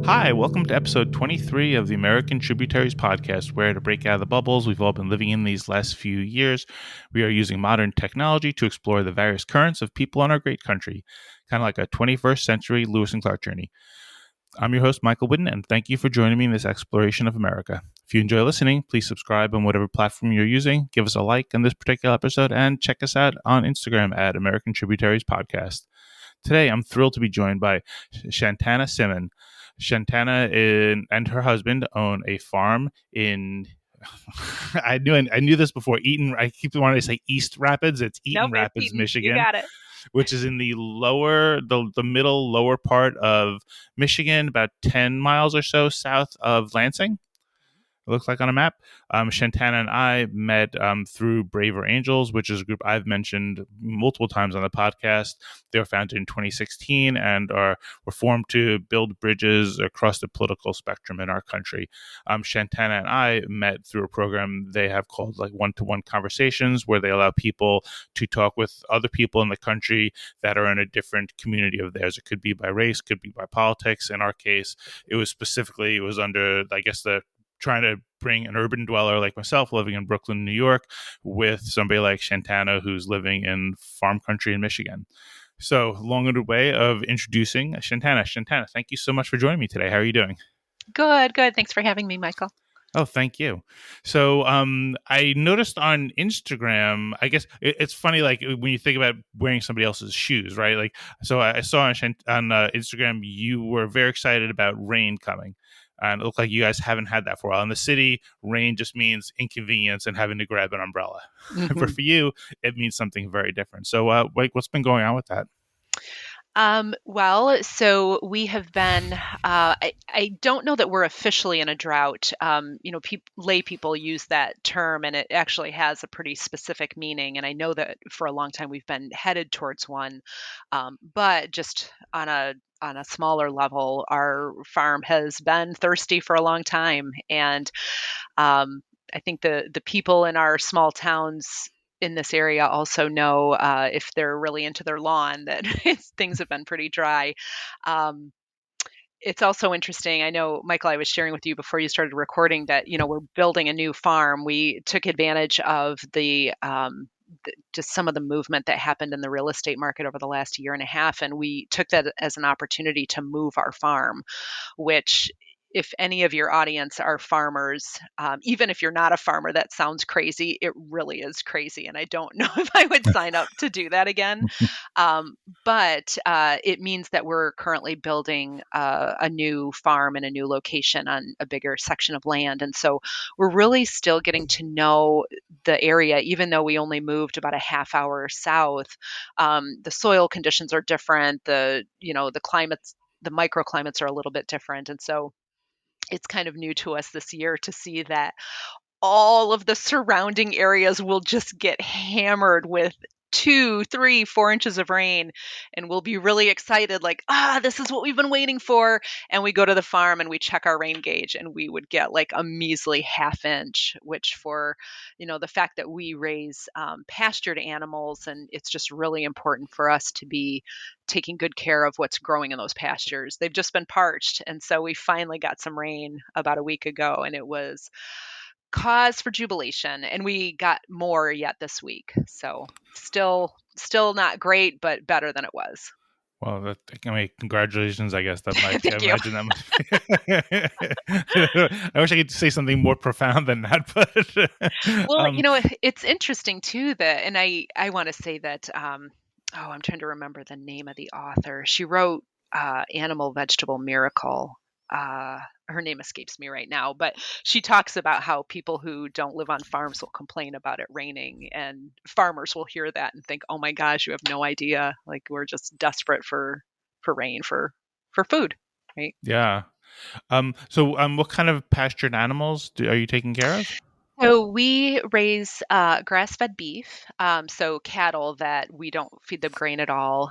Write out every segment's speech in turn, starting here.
Hi, welcome to episode 23 of the American Tributaries podcast, where to break out of the bubbles we've all been living in these last few years, we are using modern technology to explore the various currents of people in our great country, kind of like a 21st century Lewis and Clark journey. I'm your host, Michael Whidden, and thank you for joining me in this exploration of America. If you enjoy listening, please subscribe on whatever platform you're using, give us a like on this particular episode, and check us out on Instagram at American Tributaries Podcast. Today, I'm thrilled to be joined by Shantana Simmon. Shantana and her husband own a farm in. I knew this before. I keep wanting to say East Rapids. It's Eaton Nope, it's Rapids, Eaton. You Michigan, got it. which is in the middle lower part of Michigan, about 10 miles or so south of Lansing. It looks like on a map. Shantana and I met through Braver Angels, which is a group I've mentioned multiple times on the podcast. They were founded in 2016 and were formed to build bridges across the political spectrum in our country. Shantana and I met through a program they have called like one-to-one conversations, where they allow people to talk with other people in the country that are in a different community of theirs. It could be by race, could be by politics. In our case, it was under, I guess, the trying to bring an urban dweller like myself living in Brooklyn, New York, with somebody like Shantana who's living in farm country in Michigan. So, long-winded way of introducing Shantana. Shantana, thank you so much for joining me today. How are you doing? Good. Thanks for having me, Michael. Oh, thank you. So I noticed on Instagram, I guess it's funny, like when you think about wearing somebody else's shoes, right? Like, so I saw on Instagram, you were very excited about rain coming. And it looked like you guys haven't had that for a while. In the city, rain just means inconvenience and having to grab an umbrella. Mm-hmm. For you, it means something very different. So what's been going on with that? So we have been, I don't know that we're officially in a drought. Lay people use that term, and it actually has a pretty specific meaning. And I know that for a long time we've been headed towards one. But just on a smaller level, our farm has been thirsty for a long time. And I think the people in our small towns in this area also know, if they're really into their lawn, that things have been pretty dry. Um, it's also interesting. I know, Michael, I was sharing with you before you started recording that, we're building a new farm. We took advantage of just some of the movement that happened in the real estate market over the last year and a half. And we took that as an opportunity to move our farm, which, if any of your audience are farmers, even if you're not a farmer, that sounds crazy. It really is crazy. And I don't know if I would sign up to do that again. But it means that we're currently building a new farm in a new location on a bigger section of land. And so we're really still getting to know the area, even though we only moved about a half hour south. The soil conditions are different. The climates, the microclimates are a little bit different. And so it's kind of new to us this year to see that all of the surrounding areas will just get hammered with 2, 3, 4 inches of rain, and we'll be really excited, like, this is what we've been waiting for. And we go to the farm and we check our rain gauge, and we would get like a measly half inch, which, for the fact that we raise pastured animals, and it's just really important for us to be taking good care of what's growing in those pastures. They've just been parched, and so we finally got some rain about a week ago, and it was cause for jubilation, and we got more yet this week. So still not great, but better than it was. Well, congratulations, I guess. That might, Thank I you. imagine that I wish I could say something more profound than that, but Well, it's interesting too that, and I want to say that, I'm trying to remember the name of the author. She wrote Animal Vegetable Miracle. Her name escapes me right now, but she talks about how people who don't live on farms will complain about it raining, and farmers will hear that and think, "Oh my gosh, you have no idea! Like, we're just desperate for rain for food, right?" yeah. So what kind of pastured animals are you taking care of? So we raise grass-fed beef, so cattle that we don't feed them grain at all.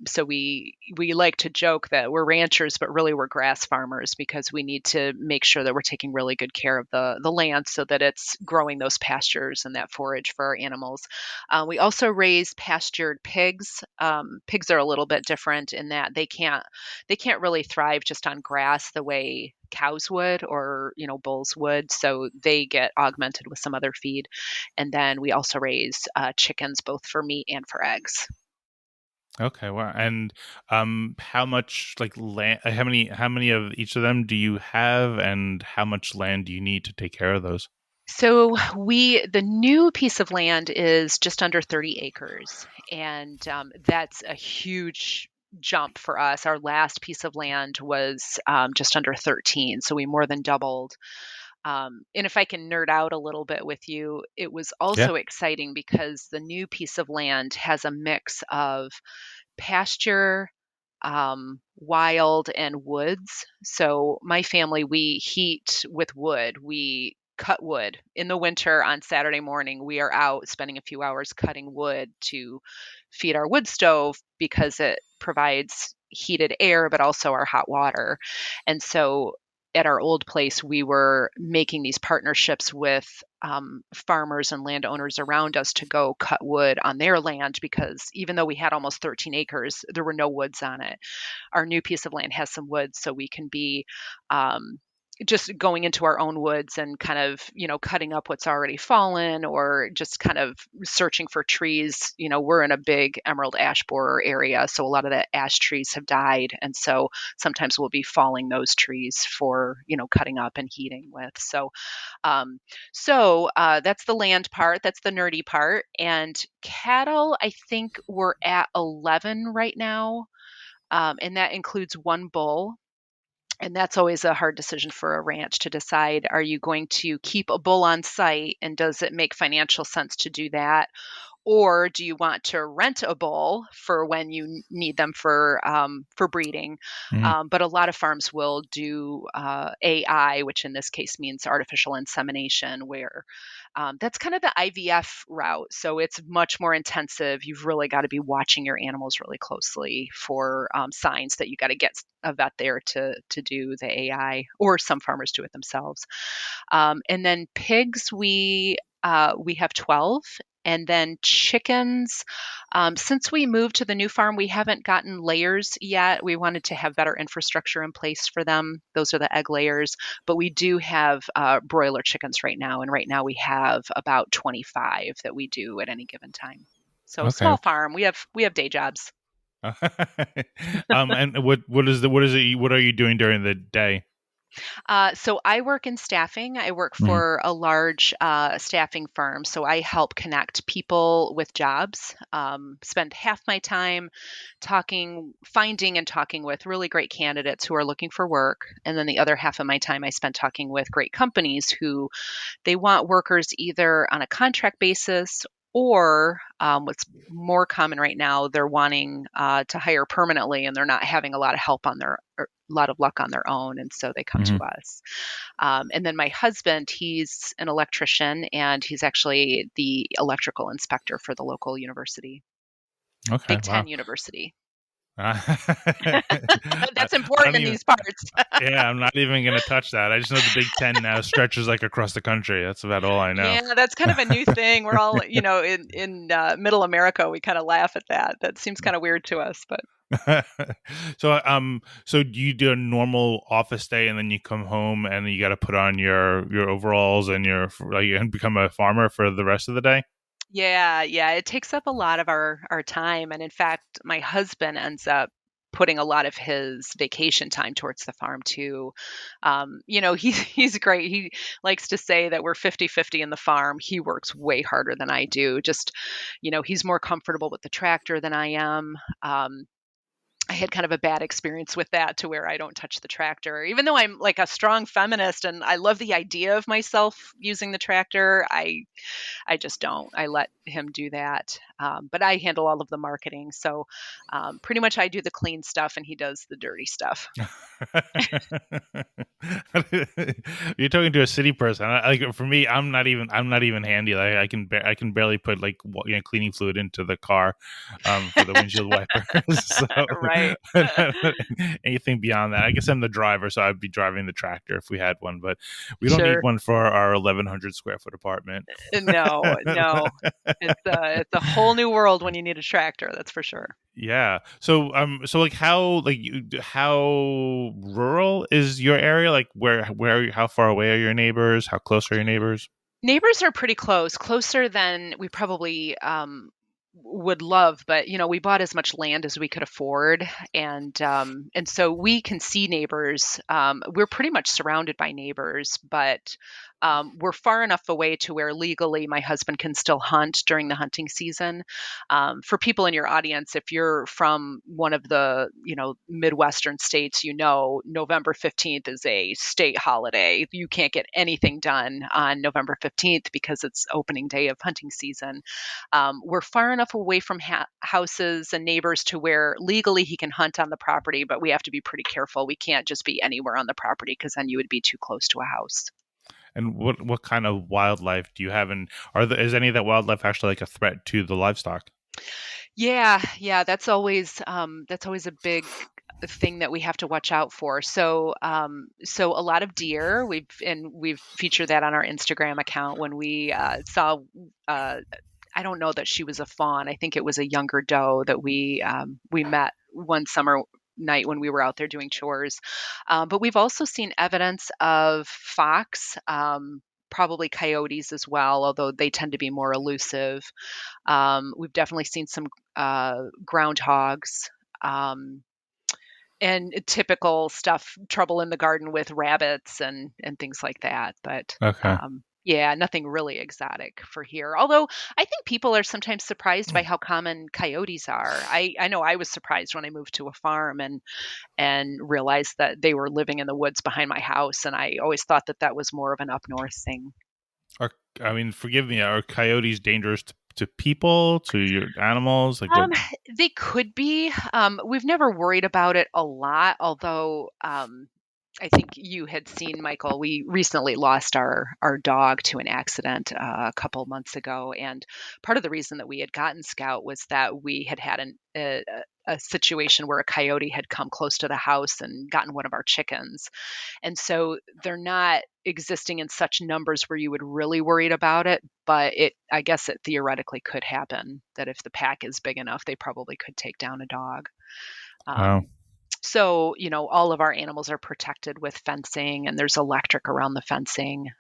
So we like to joke that we're ranchers, but really we're grass farmers because we need to make sure that we're taking really good care of the land so that it's growing those pastures and that forage for our animals. We also raise pastured pigs. Pigs are a little bit different in that they can't really thrive just on grass the way cows would or bulls would, so they get augmented with some other feed. And then we also raise chickens both for meat and for eggs. Okay, wow. And how much like land? How many of each of them do you have, and how much land do you need to take care of those? So the new piece of land is just under 30 acres, and that's a huge jump for us. Our last piece of land was just under 13, so we more than doubled. And if I can nerd out a little bit with you, it was Yeah. also exciting because the new piece of land has a mix of pasture, wild, and woods. So my family, we heat with wood. We cut wood in the winter. On Saturday morning, we are out spending a few hours cutting wood to feed our wood stove because it provides heated air, but also our hot water. And so at our old place, we were making these partnerships with farmers and landowners around us to go cut wood on their land because even though we had almost 13 acres, there were no woods on it. Our new piece of land has some woods, so we can be um, just going into our own woods and kind of cutting up what's already fallen or just kind of searching for trees. We're in a big emerald ash borer area, so a lot of the ash trees have died, and so sometimes we'll be falling those trees for cutting up and heating with. So that's the land part, that's the nerdy part. And cattle, I think we're at 11 right now, and that includes one bull. And that's always a hard decision for a ranch to decide, are you going to keep a bull on site and does it make financial sense to do that? Or do you want to rent a bull for when you need them for breeding? Mhm. But a lot of farms will do AI, which in this case means artificial insemination, where that's kind of the IVF route. So it's much more intensive. You've really got to be watching your animals really closely for signs that you got to get a vet there to do the AI, or some farmers do it themselves. And then pigs, we have 12. And then chickens, since we moved to the new farm, we haven't gotten layers yet. We wanted to have better infrastructure in place for them. Those are the egg layers. But we do have broiler chickens right now. And right now we have about 25 that we do at any given time. So Okay. small farm. We have day jobs. And what are you doing during the day? So I work in staffing. I work Mhm. for a large staffing firm. So I help connect people with jobs. Spend half my time finding and talking with really great candidates who are looking for work. And then the other half of my time I spend talking with great companies who they want workers either on a contract basis or what's more common right now, they're wanting to hire permanently and they're not having a lot of help on their or a lot of luck on their own, and so they come to Mhm. us. And then my husband, he's an electrician, and he's actually the electrical inspector for the local university, Okay. Big Wow. Ten University. I, That's I don't important in even. these parts. Yeah, I'm not even gonna touch that. I just know the Big Ten now stretches like across the country. That's about all I know. Yeah, that's kind of a new thing. We're all, in middle America, we kind of laugh at that. That seems kind of weird to us, but So do you do a normal office day and then you come home and you got to put on your overalls and your like and become a farmer for the rest of the day? yeah, yeah, it takes up a lot of our time. And in fact, my husband ends up putting a lot of his vacation time towards the farm too. He's great. He likes to say that we're 50-50 in the farm. He works way harder than I do. Just, he's more comfortable with the tractor than I am. I had kind of a bad experience with that to where I don't touch the tractor. Even though I'm like a strong feminist and I love the idea of myself using the tractor, I just don't. I let him do that. But I handle all of the marketing. So pretty much I do the clean stuff and he does the dirty stuff. You're talking to a city person. Like for me, I'm not even handy. Like I can barely put like cleaning fluid into the car, for the windshield wipers. So Right. anything beyond that, I guess I'm the driver, so I'd be driving the tractor if we had one. But we don't need Sure. one for our 1,100 square foot apartment. No, no. It's a whole new world when you need a tractor, that's for sure. Yeah. So like how rural is your area? Like how far away are your neighbors? How close are your neighbors? Neighbors are pretty close, closer than we probably would love, but we bought as much land as we could afford, and so we can see neighbors. We're pretty much surrounded by neighbors, but we're far enough away to where legally my husband can still hunt during the hunting season. For people in your audience, if you're from one of the Midwestern states, November 15th is a state holiday. You can't get anything done on November 15th because it's opening day of hunting season. We're far enough away from houses and neighbors to where legally he can hunt on the property, but we have to be pretty careful. We can't just be anywhere on the property because then you would be too close to a house. And what kind of wildlife do you have? And is any of that wildlife actually like a threat to the livestock? Yeah, yeah, that's always a big thing that we have to watch out for. So a lot of deer. We've featured that on our Instagram account when we saw. I don't know that she was a fawn. I think it was a younger doe that we met one summer night when we were out there doing chores. But we've also seen evidence of fox. Probably coyotes as well, although they tend to be more elusive. We've definitely seen some groundhogs, um, and typical stuff, trouble in the garden with rabbits and things like that. But Okay. yeah, nothing really exotic for here. Although I think people are sometimes surprised by how common coyotes are. I know I was surprised when I moved to a farm and realized that they were living in the woods behind my house, and I always thought that that was more of an up north thing. Are I mean, forgive me. Are coyotes dangerous to people, to your animals? Like what? Um, they could be. We've never worried about it a lot, although I think you had seen, Michael. We recently lost our dog to an accident a couple months ago, and part of the reason that we had gotten Scout was that we had had a situation where a coyote had come close to the house and gotten one of our chickens. And so they're not existing in such numbers where you would really worried about it, but I guess it theoretically could happen that if the pack is big enough, they probably could take down a dog. Wow. So all of our animals are protected with fencing and there's electric around the fencing.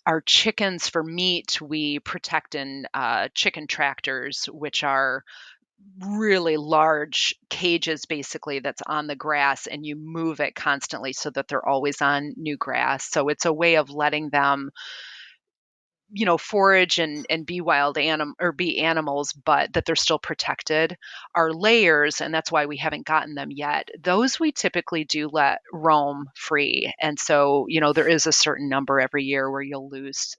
Our chickens for meat, we protect in chicken tractors, which are really large cages basically that's on the grass, and you move it constantly so that they're always on new grass. So it's a way of letting them forage and be wild animal or be animals, but that they're still protected. Our layers, and that's why we haven't gotten them yet, those we typically do let roam free. And so there is a certain number every year where you'll lose.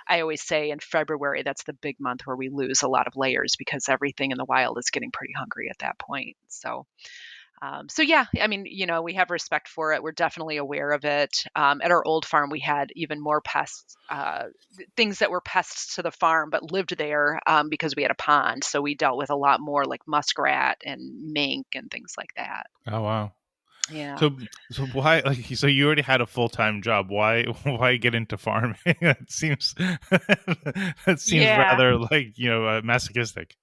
I always say in February, that's the big month where we lose a lot of layers because everything in the wild is getting pretty hungry at that point. So yeah, I mean, we have respect for it. We're definitely aware of it. At our old farm, we had even more pests, things that were pests to the farm, but lived there because we had a pond. So we dealt with a lot more like muskrat and mink and things like that. Oh wow. Yeah. So why so you already had a full-time job. Why why get into farming? It seems that seems Yeah. rather like, masochistic.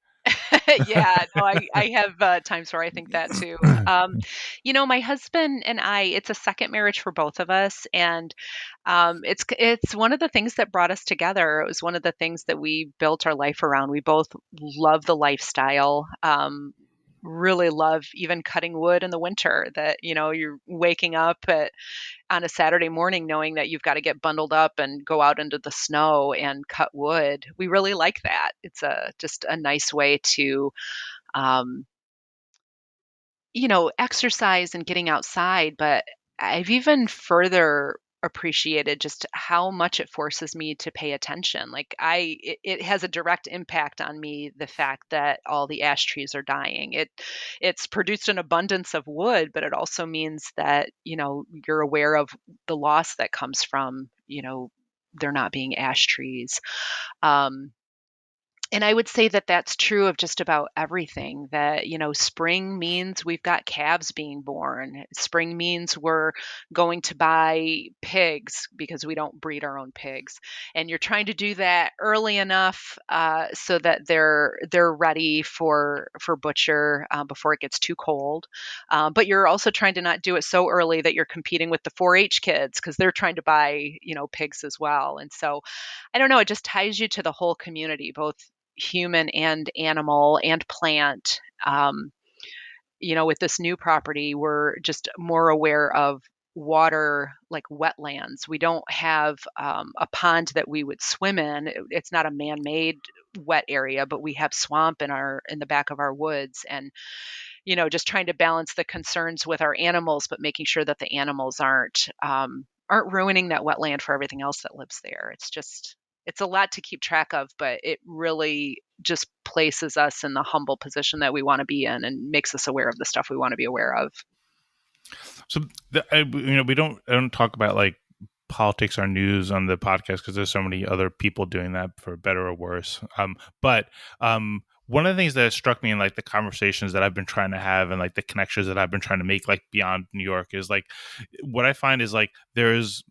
Yeah, no, I have times where I think that too. My husband and it's a second marriage for both of us, and it's one of the things that brought us together. It was one of the things that we built our life around. We both love the lifestyle. Really love even cutting wood in the winter. That you're waking up on a Saturday morning knowing that you've got to get bundled up and go out into the snow and cut wood. We really like that. It's just a nice way to um, exercise and getting outside, but I've even further appreciated just how much it forces me to pay attention. Like it has a direct impact on me, the fact that all the ash trees are dying. It's produced an abundance of wood, but it also means that, you're aware of the loss that comes from, there not being ash trees. Um, and I would say that that's true of just about everything. That, spring means we've got calves being born. Spring means we're going to buy pigs because we don't breed our own pigs. And you're trying to do that early enough so that they're ready for butcher before it gets too cold. But you're also trying to not do it so early that you're competing with the 4-H kids because they're trying to buy, pigs as well. And so I don't know, it just ties you to the whole community, both human and animal and plant. With this new property, we're just more aware of water, like wetlands. We don't have a pond that we would swim in. It's not a man-made wet area, but we have swamp in the back of our woods, and just trying to balance the concerns with our animals, but making sure that the animals aren't ruining that wetland for everything else that lives there. It's a lot to keep track of, but it really just places us in the humble position that we want to be in and makes us aware of the stuff we want to be aware of. So, I don't talk about like politics or news on the podcast because there's so many other people doing that for better or worse. But one of the things that struck me in like the conversations that I've been trying to have and like the connections that I've been trying to make like beyond New York is like what I find is like there's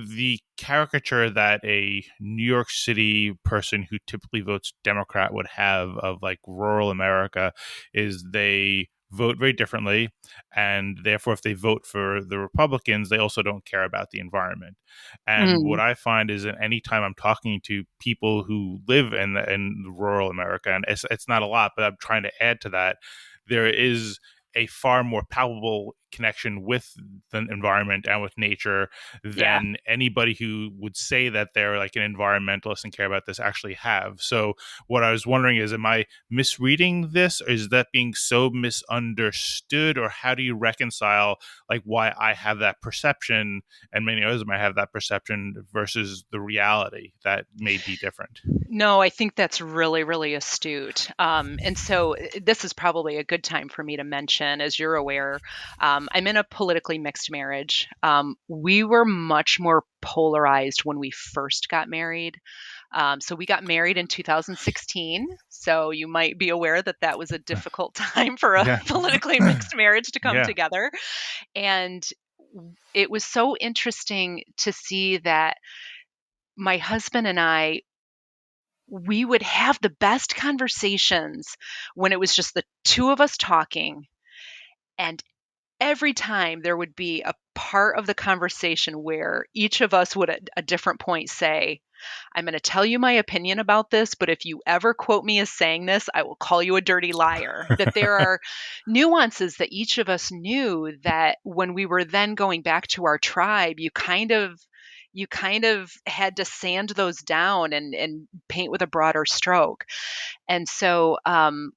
the caricature that a New York City person who typically votes Democrat would have of like rural America is they vote very differently, and therefore if they vote for the Republicans they also don't care about the environment. And what Mm, I find is that anytime I'm talking to people who live in rural America, and it's not a lot but I'm trying to add to that, there is a far more palpable connection with the environment and with nature yeah. than anybody who would say that they're like an environmentalist and care about this actually have. So what I was wondering is, am I misreading this, or is that being so misunderstood, or how do you reconcile like why I have that perception and many others might have that perception versus the reality that may be different? No, I think that's really, really astute. And so this is probably a good time for me to mention, as you're aware, I'm in a politically mixed marriage. We were much more polarized when we first got married. So we got married in 2016. So you might be aware that that was a difficult time for a Yeah. politically mixed marriage to come Yeah. together. And it was so interesting to see that my husband and I, we would have the best conversations when it was just the two of us talking. And every time there would be a part of the conversation where each of us would at a different point say, I'm going to tell you my opinion about this, but if you ever quote me as saying this, I will call you a dirty liar. That there are nuances that each of us knew that when we were then going back to our tribe, you kind of had to sand those down and paint with a broader stroke. And so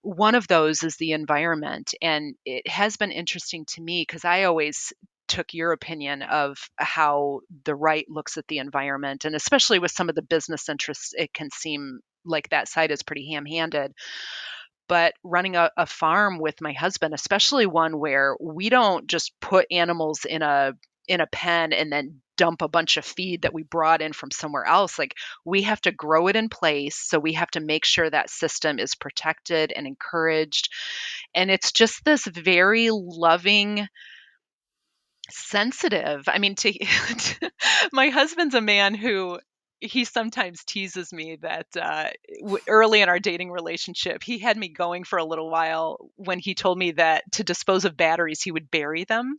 one of those is the environment. And it has been interesting to me because I always took your opinion of how the right looks at the environment. And especially with some of the business interests, it can seem like that side is pretty ham handed. But running a farm with my husband, especially one where we don't just put animals in a pen and then dump a bunch of feed that we brought in from somewhere else. Like we have to grow it in place. So we have to make sure that system is protected and encouraged. And it's just this very loving, sensitive. I mean, my husband's a man who he sometimes teases me that early in our dating relationship, he had me going for a little while when he told me that to dispose of batteries, he would bury them.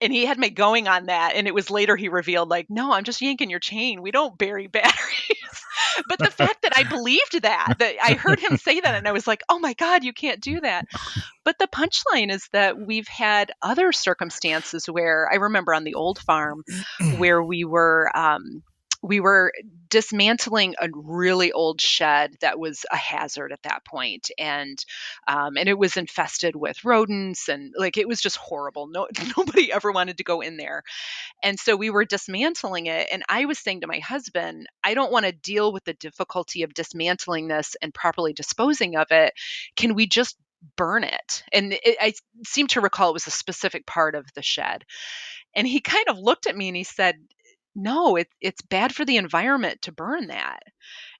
And he had me going on that, and it was later he revealed, like, "No, I'm just yanking your chain. We don't bury batteries." But the fact that I believed that I heard him say that, and I was like, "Oh my god, you can't do that." But the punchline is that we've had other circumstances where I remember on the old farm where we were we were dismantling a really old shed that was a hazard at that point, and it was infested with rodents, and like it was just horrible. No, nobody ever wanted to go in there. And so we were dismantling it. And I was saying to my husband, I don't want to deal with the difficulty of dismantling this and properly disposing of it. Can we just burn it? And I seem to recall it was a specific part of the shed. And he kind of looked at me and he said, no, it's bad for the environment to burn that.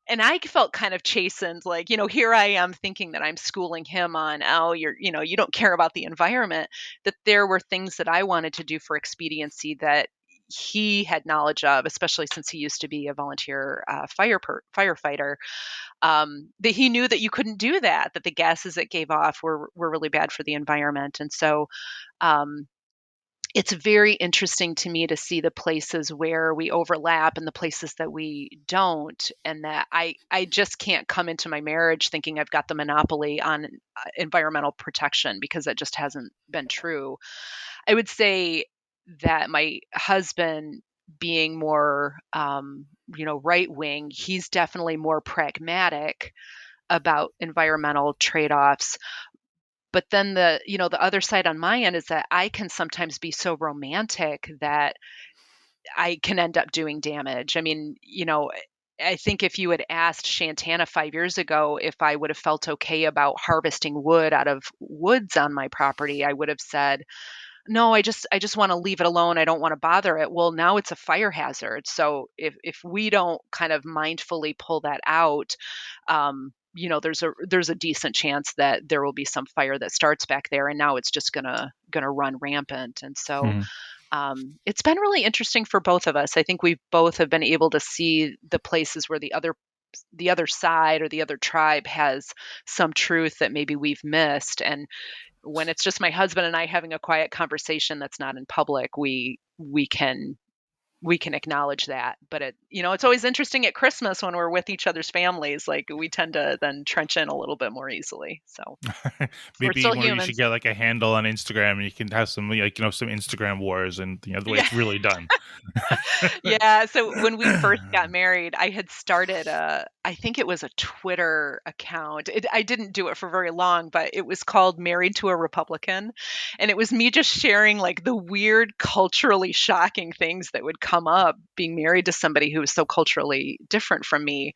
And I felt kind of chastened, like, here I am thinking that I'm schooling him on, oh, you don't care about the environment, that there were things that I wanted to do for expediency that he had knowledge of, especially since he used to be a volunteer firefighter, that he knew that you couldn't do that the gases it gave off were really bad for the environment. And so, um, it's very interesting to me to see the places where we overlap and the places that we don't, and that I just can't come into my marriage thinking I've got the monopoly on environmental protection, because that just hasn't been true. I would say that my husband, being more right wing, he's definitely more pragmatic about environmental trade-offs. But then the other side on my end is that I can sometimes be so romantic that I can end up doing damage. I mean, I think if you had asked Shantana 5 years ago if I would have felt okay about harvesting wood out of woods on my property, I would have said, no, I just want to leave it alone. I don't want to bother it. Well, now it's a fire hazard. So if we don't kind of mindfully pull that out, there's a decent chance that there will be some fire that starts back there, and now it's just gonna run rampant. And so, Hmm. it's been really interesting for both of us. I think we both have been able to see the places where the other side or the other tribe has some truth that maybe we've missed. And when it's just my husband and I having a quiet conversation that's not in public, we can acknowledge that. But it's always interesting at Christmas when we're with each other's families. Like, we tend to then trench in a little bit more easily. So we're Maybe still you should humans. get like a handle on Instagram, and you can have some some Instagram wars, and the way Yeah. it's really done. Yeah. So when we first got married, I had started I think it was a Twitter account. I didn't do it for very long, but it was called Married to a Republican. And it was me just sharing like the weird, culturally shocking things that would come up being married to somebody who was so culturally different from me.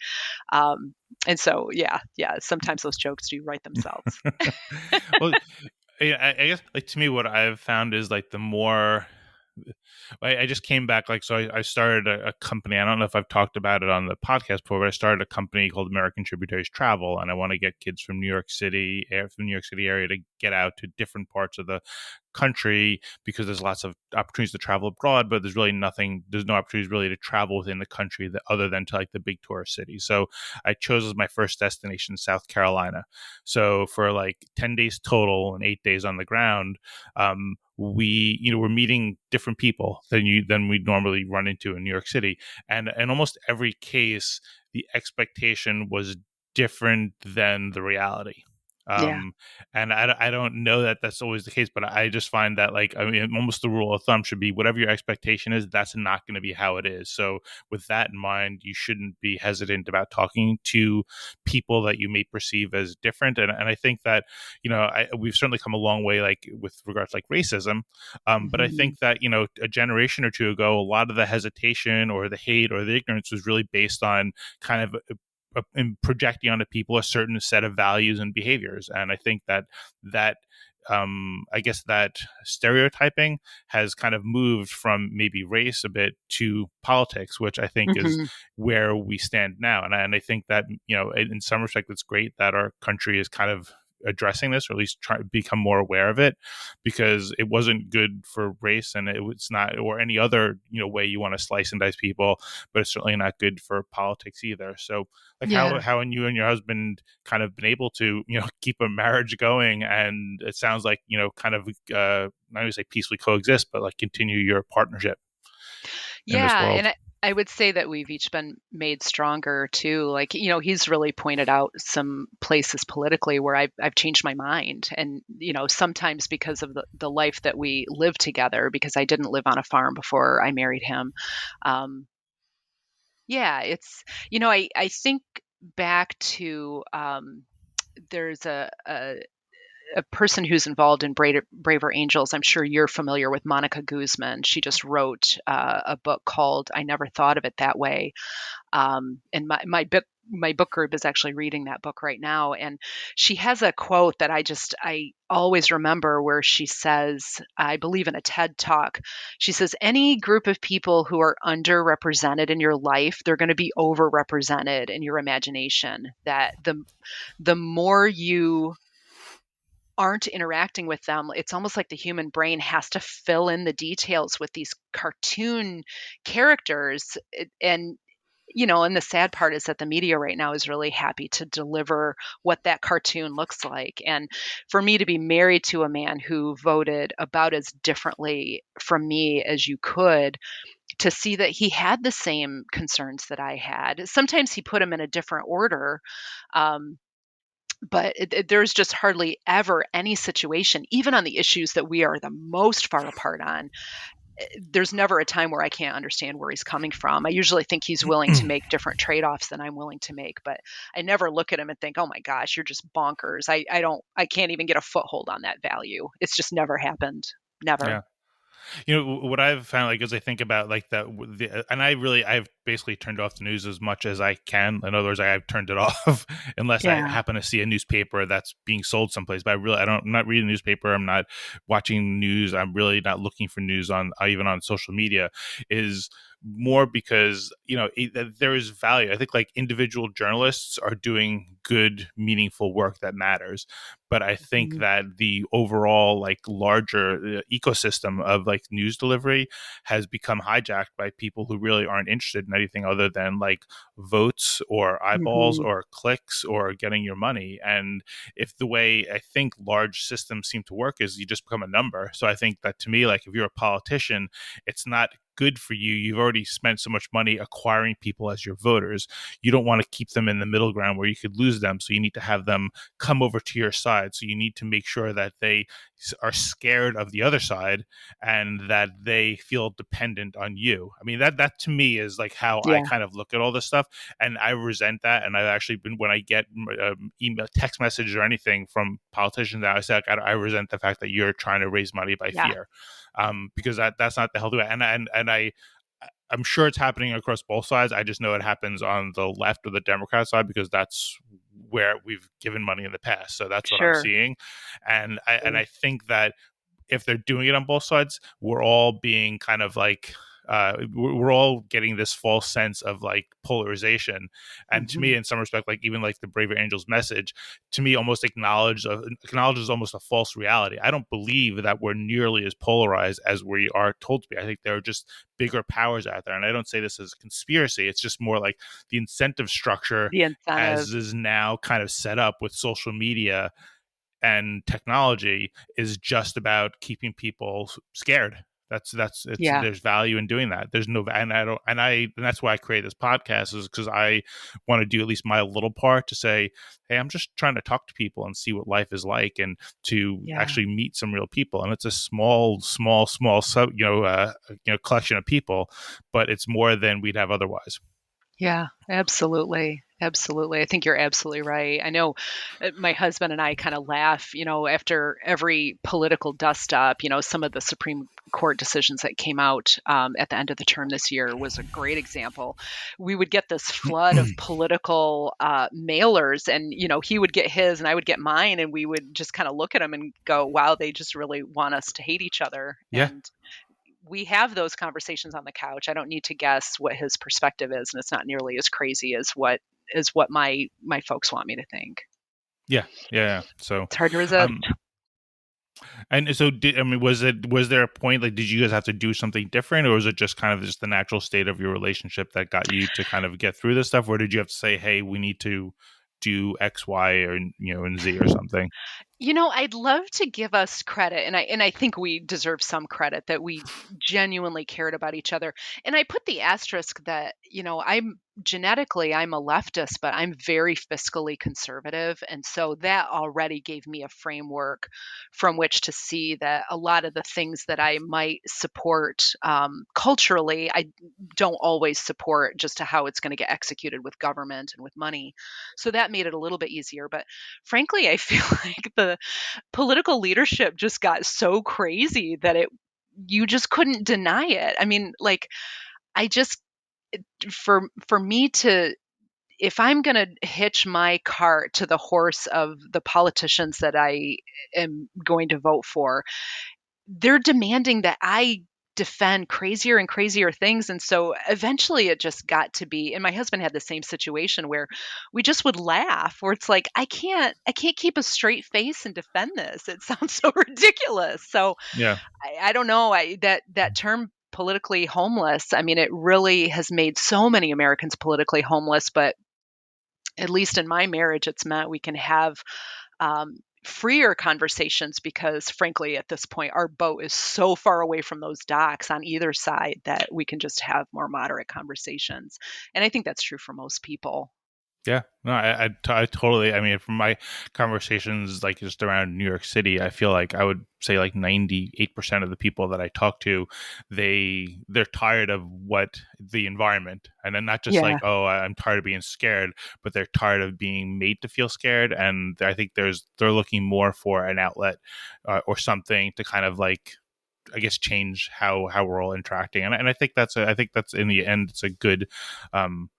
And so, yeah, sometimes those jokes do write themselves. Well, yeah, I guess like to me, what I've found is like the more I just came back, like, so I started a company. I don't know if I've talked about it on the podcast before, but I started a company called American Tributaries Travel, and I want to get kids from New York City, from the New York City area, to get out to different parts of the country, because there's lots of opportunities to travel abroad, but there's no opportunities really to travel within the country other than to like the big tourist cities. So I chose as my first destination South Carolina. So for like 10 days total and 8 days on the ground, we're meeting different people than we normally run into in New York City, and in almost every case the expectation was different than the reality. Yeah. um and I don't know that that's always the case, but I just find that, like, I mean, almost the rule of thumb should be whatever your expectation is, that's not going to be how it is. So with that in mind, you shouldn't be hesitant about talking to people that you may perceive as different. And I think that we've certainly come a long way, like with regards to like racism. But I Mhm. think that a generation or two ago, a lot of the hesitation or the hate or the ignorance was really based on kind of in projecting onto people a certain set of values and behaviors. And I think that I guess that stereotyping has kind of moved from maybe race a bit to politics, which I think is Mhm. where we stand now. And I think that in some respect, it's great that our country is kind of addressing this, or at least try to become more aware of it, because it wasn't good for race, and it was not, or any other way you want to slice and dice people, but it's certainly not good for politics either. So like Yeah. how and you and your husband kind of been able to keep a marriage going, and it sounds like kind of not to say peacefully coexist, but like continue your partnership in this Yeah, world. and I would say that we've each been made stronger too. Like, he's really pointed out some places politically where I've changed my mind. And, sometimes because of the life that we live together, because I didn't live on a farm before I married him. Um, Yeah, I think back to there's a person who's involved in Braver Angels. I'm sure you're familiar with Monica Guzman. She just wrote a book called I Never Thought of It That Way. And my book group is actually reading that book right now. And she has a quote that I always remember where she says, I believe in a TED talk, she says, any group of people who are underrepresented in your life, they're going to be overrepresented in your imagination. That the more you aren't interacting with them, it's almost like the human brain has to fill in the details with these cartoon characters. And the sad part is that the media right now is really happy to deliver what that cartoon looks like. And for me to be married to a man who voted about as differently from me as you could, to see that he had the same concerns that I had. Sometimes he put them in a different order. Um, but there's just hardly ever any situation, even on the issues that we are the most far apart on. There's never a time where I can't understand where he's coming from. I usually think he's willing to make different trade-offs than I'm willing to make, but I never look at him and think, "Oh my gosh, you're just bonkers." I can't even get a foothold on that value. It's just never happened. Never. Yeah. What I've found, like, as I think about like that, and I've basically turned off the news as much as I can. In other words, I've turned it off unless I Yeah. happen to see a newspaper that's being sold someplace. But I'm not reading the newspaper. I'm not watching news. I'm really not looking for news on even on social media. Is more because there is value. I think like individual journalists are doing good, meaningful work that matters, but I think Mhm. that the overall like larger ecosystem of like news delivery has become hijacked by people who really aren't interested in anything other than like votes or eyeballs Mhm. or clicks or getting your money. And if the way I think large systems seem to work is you just become a number. So I think that to me, like if you're a politician, it's not good for you. You've already spent so much money acquiring people as your voters. You don't want to keep them in the middle ground where you could lose them. So you need to have them come over to your side. So you need to make sure that they are scared of the other side and that they feel dependent on you. I mean, that to me is like how I Yeah. kind of look at all this stuff. And I resent that. And I've actually been, when I get email, text messages or anything from politicians, I say, like, I resent the fact that you're trying to raise money by Yeah. fear, because that's not the healthy way. I'm sure it's happening across both sides. I just know it happens on the left or the Democrat side because that's where we've given money in the past. So that's what I'm Sure. seeing, and Sure. I think that if they're doing it on both sides, we're all being kind of like we're all getting this false sense of like polarization. And to me, Mhm. in some respect, like even like the Braver Angels message, to me, almost acknowledges almost a false reality. I don't believe that we're nearly as polarized as we are told to be. I think there are just bigger powers out there, and I don't say this as a conspiracy. It's just more like the incentive structure The incentive. as is now kind of set up with social media and technology is just about keeping people scared. That's it's Yeah. there's value in doing that. There's no, and I don't, and that's why I create this podcast, is because I want to do at least my little part to say, hey, I'm just trying to talk to people and see what life is like, and to Yeah. actually meet some real people. And it's a small sub, collection of people, but it's more than we'd have otherwise. Yeah, absolutely. Absolutely. I think you're absolutely right. I know my husband and I kind of laugh, after every political dust up, some of the Supreme Court decisions that came out at the end of the term this year was a great example. We would get this flood of political mailers, and, he would get his and I would get mine, and we would just kind of look at them and go, wow, they just really want us to hate each other. Yeah, And we have those conversations on the couch. I don't need to guess what his perspective is, and it's not nearly as crazy as what my folks want me to think. yeah, yeah. So, It's hard to resist. um, and so, was there a point, like, did you guys have to do something different, or was it just kind of just the natural state of your relationship that got you to kind of get through this stuff, or did you have to say, hey, we need to do X, Y, or and Z or something? I'd love to give us credit, and I think we deserve some credit that we genuinely cared about each other. And I put the asterisk that, I'm a leftist, but I'm very fiscally conservative. And so that already gave me a framework from which to see that a lot of the things that I might support culturally, I don't always support just to how it's going to get executed with government and with money. So that made it a little bit easier. But frankly, I feel like the political leadership just got so crazy that it you just couldn't deny it. I mean, like I just for me to if I'm going to hitch my cart to the horse of the politicians that I am going to vote for, they're demanding that I defend crazier and crazier things. And so eventually it just got to be, and my husband had the same situation where we just would laugh, where it's like, I can't keep a straight face and defend this. It sounds so ridiculous. So Yeah. I don't know. That term politically homeless, I mean, it really has made so many Americans politically homeless, but at least in my marriage, it's meant we can have freer conversations because, frankly, at this point, our boat is so far away from those docks on either side that we can just have more moderate conversations. And I think that's true for most people. Yeah, no, I totally. I mean, from my conversations, like just around New York City, I feel like I would say like 98% of the people that I talk to, they're tired of what the environment, and then not just like, Yeah. oh, I'm tired of being scared, but they're tired of being made to feel scared, and I think they're looking more for an outlet or something to kind of like, I guess, change how we're all interacting, and I think that's in the end it's a good, um,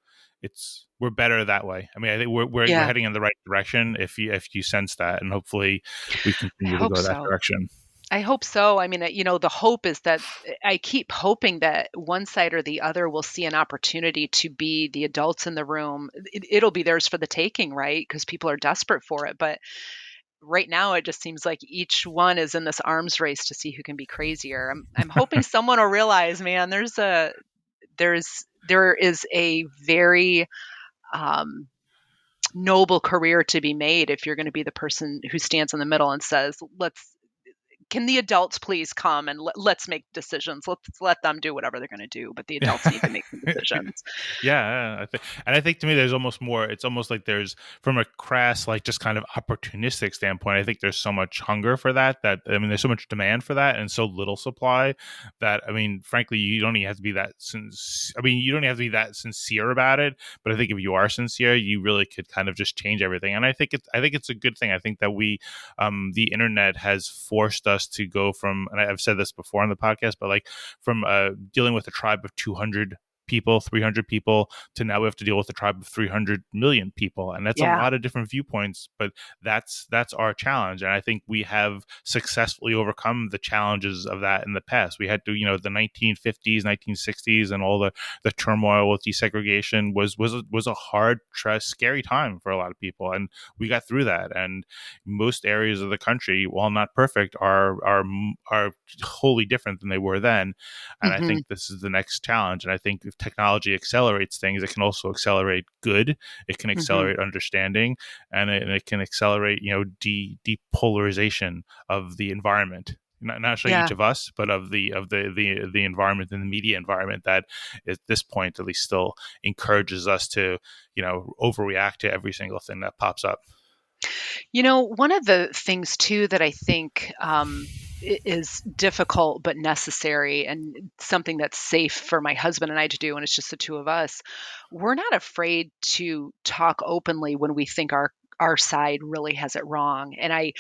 it's we're better that way. I mean, I think we're Yeah. heading in the right direction if you sense that, and hopefully we I continue to hope go that so. direction. I hope so. I mean, the hope is that I keep hoping that one side or the other will see an opportunity to be the adults in the room. It'll be theirs for the taking, right? Because people are desperate for it. But right now, it just seems like each one is in this arms race to see who can be crazier. I'm hoping someone will realize, man, there is a very um, noble career to be made if you're going to be the person who stands in the middle and says, let's can the adults please come and let's make decisions. Let's let them do whatever they're going to do, but the adults need to make some decisions. Yeah, I think to me there's almost more. It's almost like there's, from a crass, like just kind of opportunistic standpoint, I think there's so much hunger for that. That I mean, there's so much demand for that, and so little supply that I mean, frankly, you don't even have to be that. I mean, you don't have to be that sincere about it. But I think if you are sincere, you really could kind of just change everything. And I think it's a good thing. I think that the internet has forced us to go from, and I've said this before on the podcast, but like from dealing with a tribe of 200 people, 300 people, to now we have to deal with a tribe of 300 million people, and that's a Yeah. lot of different viewpoints, but that's our challenge, and I think we have successfully overcome the challenges of that in the past. We had to, the 1950s, 1960s, and all the turmoil with desegregation was a hard, scary time for a lot of people, and we got through that. And most areas of the country, while not perfect, are wholly different than they were then. And I Hmm. think this is the next challenge. And I think if technology accelerates things, it can also accelerate good. It can Hmm. accelerate understanding, and it can accelerate, depolarization of the environment. Not necessarily Yeah. each of us, but of the environment and the media environment that at this point at least still encourages us to, overreact to every single thing that pops up. One of the things too that I think is difficult but necessary and something that's safe for my husband and I to do, and it's just the two of us, we're not afraid to talk openly when we think our side really has it wrong. And I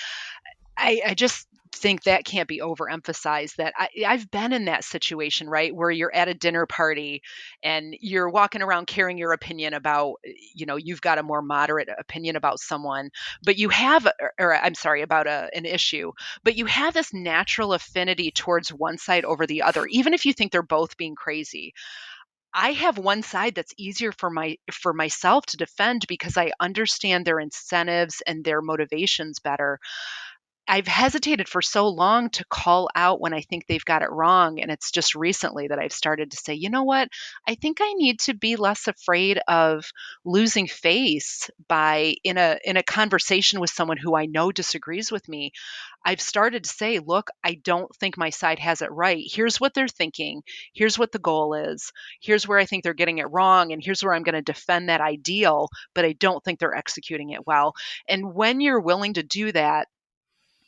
just think that can't be overemphasized that I've been in that situation, right? Where you're at a dinner party and you're walking around carrying your opinion about, you've got a more moderate opinion about someone, but you have, or I'm sorry, about an issue, but you have this natural affinity towards one side over the other, even if you think they're both being crazy. I have one side that's easier for myself to defend because I understand their incentives and their motivations better. I've hesitated for so long to call out when I think they've got it wrong. And it's just recently that I've started to say, you know what? I think I need to be less afraid of losing face by in a conversation with someone who I know disagrees with me. I've started to say, look, I don't think my side has it right. Here's what they're thinking. Here's what the goal is. Here's where I think they're getting it wrong. And here's where I'm going to defend that ideal, but I don't think they're executing it well. And when you're willing to do that,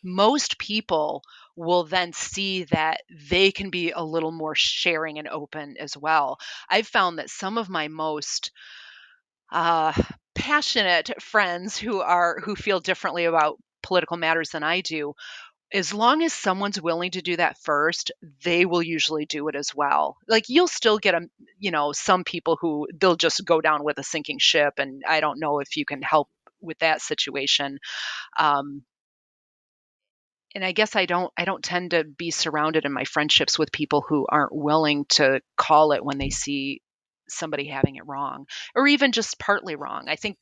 most people will then see that they can be a little more sharing and open as well. I've found that some of my most uh, passionate friends who feel differently about political matters than I do, as long as someone's willing to do that first, they will usually do it as well. Like you'll still get some people who they'll just go down with a sinking ship, and I don't know if you can help with that situation. Um, and I guess I don't tend to be surrounded in my friendships with people who aren't willing to call it when they see somebody having it wrong or even just partly wrong. I think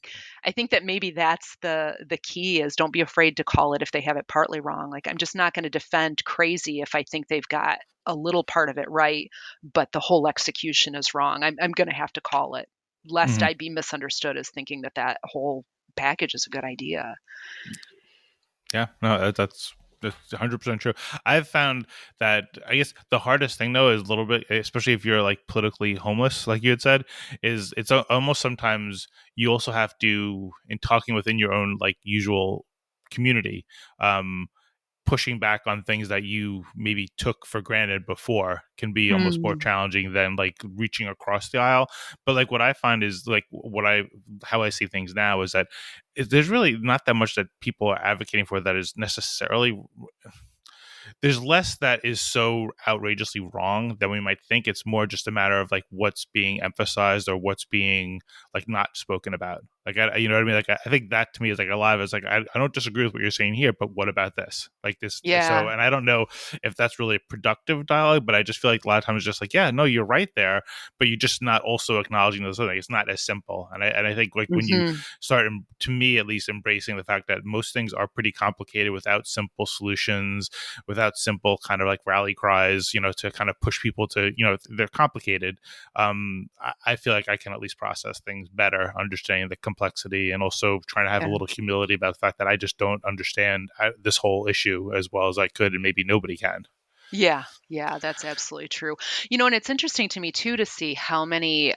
that maybe that's the key is don't be afraid to call it if they have it partly wrong. Like I'm just not going to defend crazy if I think they've got a little part of it right, but the whole execution is wrong. I'm going to have to call it lest Hmm. I be misunderstood as thinking that that whole package is a good idea. Yeah, no, that's 100% true. I've found that I guess the hardest thing though is a little bit, especially if you're like politically homeless, like you had said, is it's almost sometimes you also have to in talking within your own like usual community. Um, Pushing back on things that you maybe took for granted before can be almost more Hmm. challenging than like reaching across the aisle. But like what I find is like what I how I see things now is that there's really not that much that people are advocating for that is necessarily there's less that is so outrageously wrong than we might think. It's more just a matter of like what's being emphasized or what's being like not spoken about. Like you know what I mean? Like I think that to me is like a lot of it's like I don't disagree with what you're saying here, but what about this? Like this. So Yeah. and I don't know if that's really a productive dialogue, but I just feel like a lot of times it's just like yeah, no, you're right there, but you're just not also acknowledging those other things. It's not as simple. And I think like when you Hmm. start to me at least embracing the fact that most things are pretty complicated without simple solutions without simple kind of like rally cries, you know, to kind of push people to, you know, they're complicated. I feel like I can at least process things better, understanding the complexity and also trying to have a Yeah. little humility about the fact that I just don't understand this whole issue as well as I could, and maybe nobody can. Yeah, yeah, that's absolutely true. And it's interesting to me too to see how many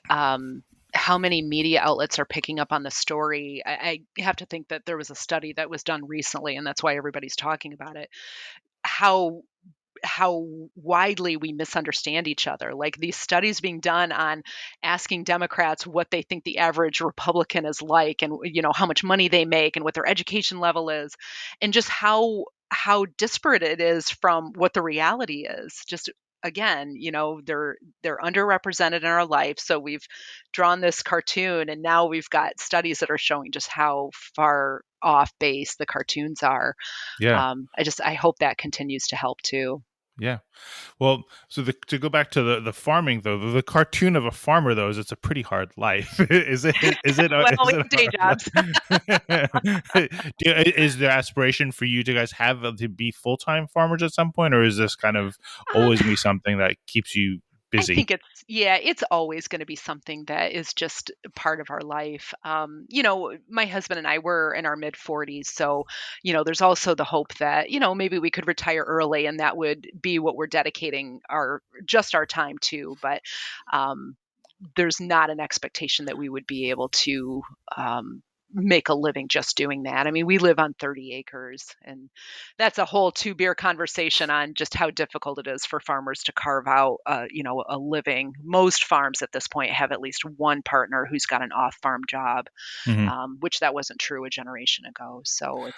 media outlets are picking up on the story. I have to think that there was a study that was done recently, and that's why everybody's talking about it. How how widely we misunderstand each other. Like these studies being done on asking Democrats what they think the average Republican is like and how much money they make and what their education level is and just how disparate it is from what the reality is. Just again, they're underrepresented in our life. So we've drawn this cartoon and now we've got studies that are showing just how far off base the cartoons are. Yeah. I hope that continues to help too. Yeah. Well, so to go back to the farming though, the cartoon of a farmer though is it's a pretty hard life. Is it? Well, Is we it have a day hard jobs. life? Is there aspiration for you to guys have to be full time farmers at some point, or is this kind of Um, always gonna be something that keeps you I busy? think it's always going to be something that is just part of our life. My husband and I were in our mid 40s, so there's also the hope that maybe we could retire early, and that would be what we're dedicating our time to. But um, there's not an expectation that we would be able to make a living just doing that. I mean, we live on 30 acres, and that's a whole two beer conversation on just how difficult it is for farmers to carve out, a living. Most farms at this point have at least one partner who's got an off farm job, Hmm. which that wasn't true a generation ago. So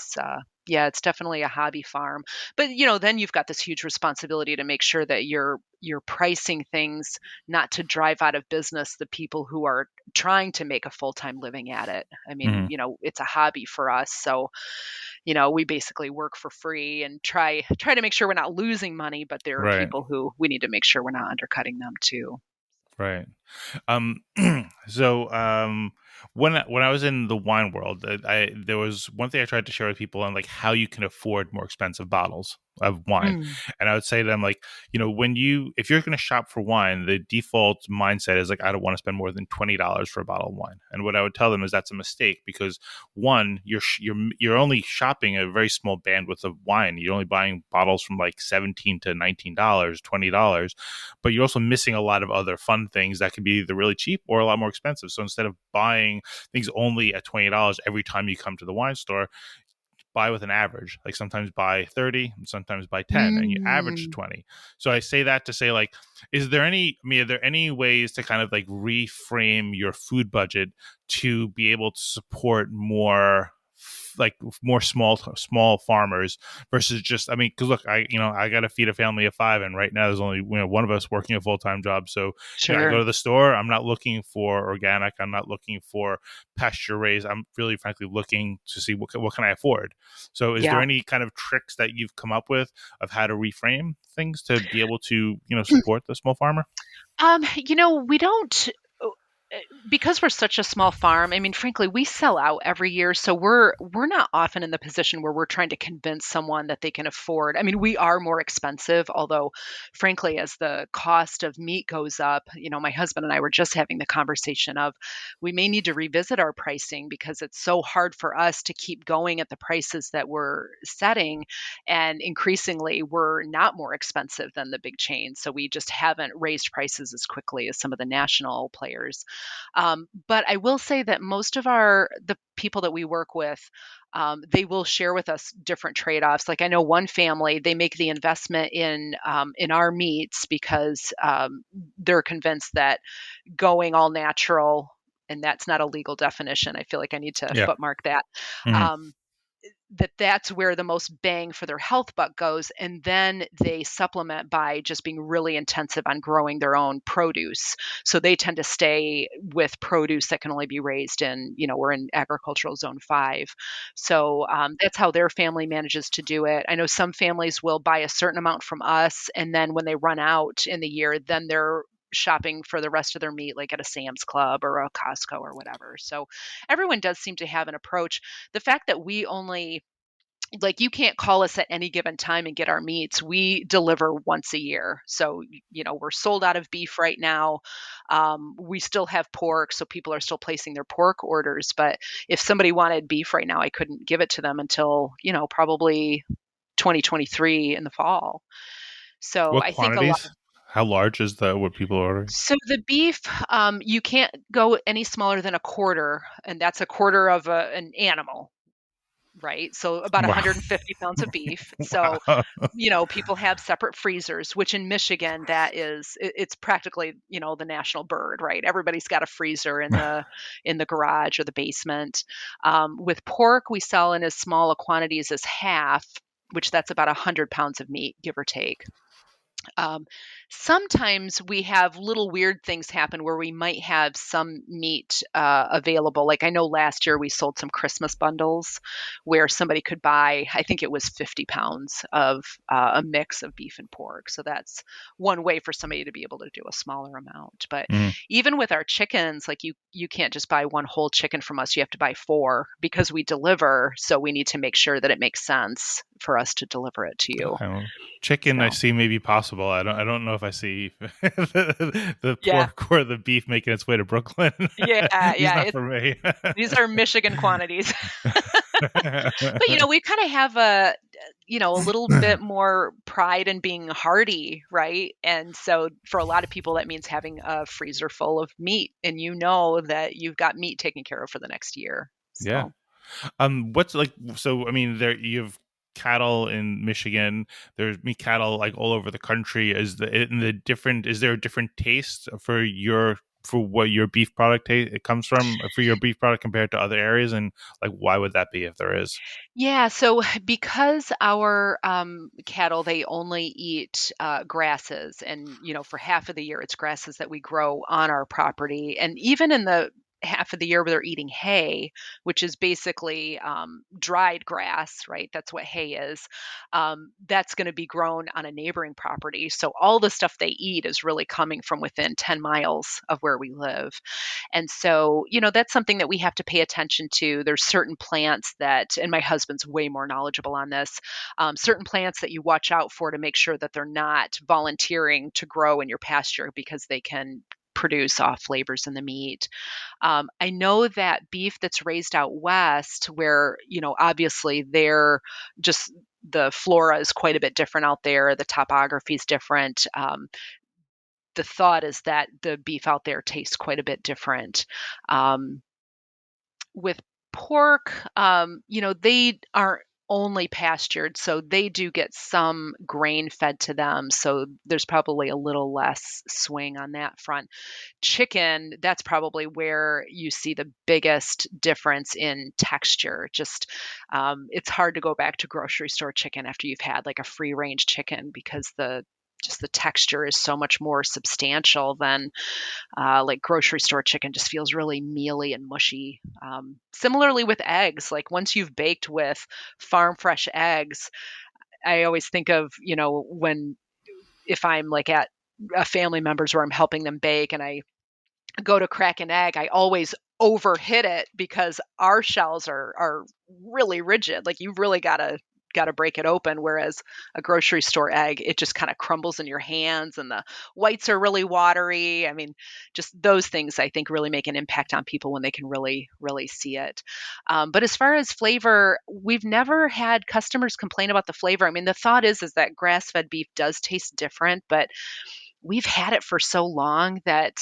yeah, it's definitely a hobby farm. But then you've got this huge responsibility to make sure that you're pricing things not to drive out of business the people who are trying to make a full-time living at it. I mean, Hmm. it's a hobby for us. So, we basically work for free and try to make sure we're not losing money, but there are Right. people who we need to make sure we're not undercutting them too. Right. Um, so when I was in the wine world, there was one thing I tried to share with people on like how you can afford more expensive bottles of wine, Mm, and I would say to them like, if you're going to shop for wine, the default mindset is like I don't want to spend more than $20 for a bottle of wine, and what I would tell them is that's a mistake because one, you're only shopping a very small bandwidth of wine. You're only buying bottles from like $17 to $19, $20, but you're also missing a lot of other fun things that can be either really cheap or a lot more expensive. So instead of buying things only at $20 every time you come to the wine store, buy with an average. Like sometimes buy 30 and sometimes buy 10 and you average mm, 20. So I say that to say like, are there any ways to kind of like reframe your food budget to be able to support like more small farmers versus just, I mean, because look, I got to feed a family of five, and right now there's only one of us working a full-time job. So I go sure. to the store, I'm not looking for organic, I'm not looking for pasture raised, I'm really frankly looking to see what can I afford. So is there Yeah. any kind of tricks that you've come up with of how to reframe things to be able to support the small farmer? We don't because we're such a small farm. I mean, frankly, we sell out every year, so we're not often in the position where we're trying to convince someone that they can afford. I mean, we are more expensive, although frankly, as the cost of meat goes up, my husband and I were just having the conversation of we may need to revisit our pricing because it's so hard for us to keep going at the prices that we're setting, and increasingly we're not more expensive than the big chains, so we just haven't raised prices as quickly as some of the national players. But I will say that most of the people that we work with, they will share with us different trade-offs. Like I know one family, they make the investment in our meats because they're convinced that going all natural, and that's not a legal definition. I feel like I need to Yeah. footmark that. Mhm. Um, that's where the most bang for their health buck goes, and then they supplement by just being really intensive on growing their own produce, so they tend to stay with produce that can only be raised in, we're in agricultural zone 5, so that's how their family manages to do it. I know some families will buy a certain amount from us, and then when they run out in the year, then they're shopping for the rest of their meat like at a Sam's Club or a Costco or whatever. So everyone does seem to have an approach. The fact that we only, like, you can't call us at any given time and get our meats. We deliver once a year. So, we're sold out of beef right now. We still have pork, so people are still placing their pork orders. But if somebody wanted beef right now, I couldn't give it to them until, probably 2023 in the fall. So What I think a lot. quantities? How large is the what people are ordering? So the beef, you can't go any smaller than a quarter, and that's a quarter of an animal, right? So about Wow. 150 pounds of beef. So, Wow. people have separate freezers, which in Michigan, it's practically, the national bird, right? Everybody's got a freezer in the garage or the basement. With pork, we sell in as small a quantities as half, which that's about 100 pounds of meat, give or take. Um, Sometimes we have little weird things happen where we might have some meat available. Like I know last year we sold some Christmas bundles where somebody could buy, I think it was 50 pounds of a mix of beef and pork. So that's one way for somebody to be able to do a smaller amount. But Mhm. even with our chickens, like you can't just buy one whole chicken from us. You have to buy four because we deliver. So we need to make sure that it makes sense for us to deliver it to you. I don't, chicken I So see maybe possible. I don't know if I see the yeah. pork or the beef making its way to Brooklyn. Yeah, He's yeah, not for me. these are Michigan quantities. But, we kinda have a little bit more pride in being hardy, right? And so for a lot of people, that means having a freezer full of meat, and that you've got meat taken care of for the next year. Yeah. So What's like, so I mean, there you have cattle in Michigan, there's meat cattle like all over the country. Is there a different taste for what your beef product it comes from for your beef product compared to other areas, and like why would that be if there is? yeah, so because our cattle, they only eat grasses, and for half of the year, it's grasses that we grow on our property, and even in the half of the year where they're eating hay, which is basically dried grass, right? That's what hay is. That's going to be grown on a neighboring property. So all the stuff they eat is really coming from within 10 miles of where we live. And so, that's something that we have to pay attention to. There's certain plants that, and my husband's way more knowledgeable on this, certain plants that you watch out for to make sure that they're not volunteering to grow in your pasture because they can produce off flavors in the meat. I know that beef that's raised out west, where, obviously they're just the flora is quite a bit different out there, the topography is different. The thought is that the beef out there tastes quite a bit different. With pork, they aren't only pastured, so they do get some grain fed to them. So there's probably a little less swing on that front. Chicken, that's probably where you see the biggest difference in texture. Just it's hard to go back to grocery store chicken after you've had like a free range chicken because the texture is so much more substantial than like grocery store chicken just feels really mealy and mushy. Similarly with eggs, like once you've baked with farm fresh eggs, I always think of, when if I'm like at a family member's where I'm helping them bake and I go to crack an egg, I always overhit it because our shells are really rigid. Like you've really got to break it open, whereas a grocery store egg, it just kind of crumbles in your hands and the whites are really watery. I mean, just those things I think really make an impact on people when they can really really see it. But as far as flavor, we've never had customers complain about the flavor. I mean, the thought is that grass-fed beef does taste different, but we've had it for so long that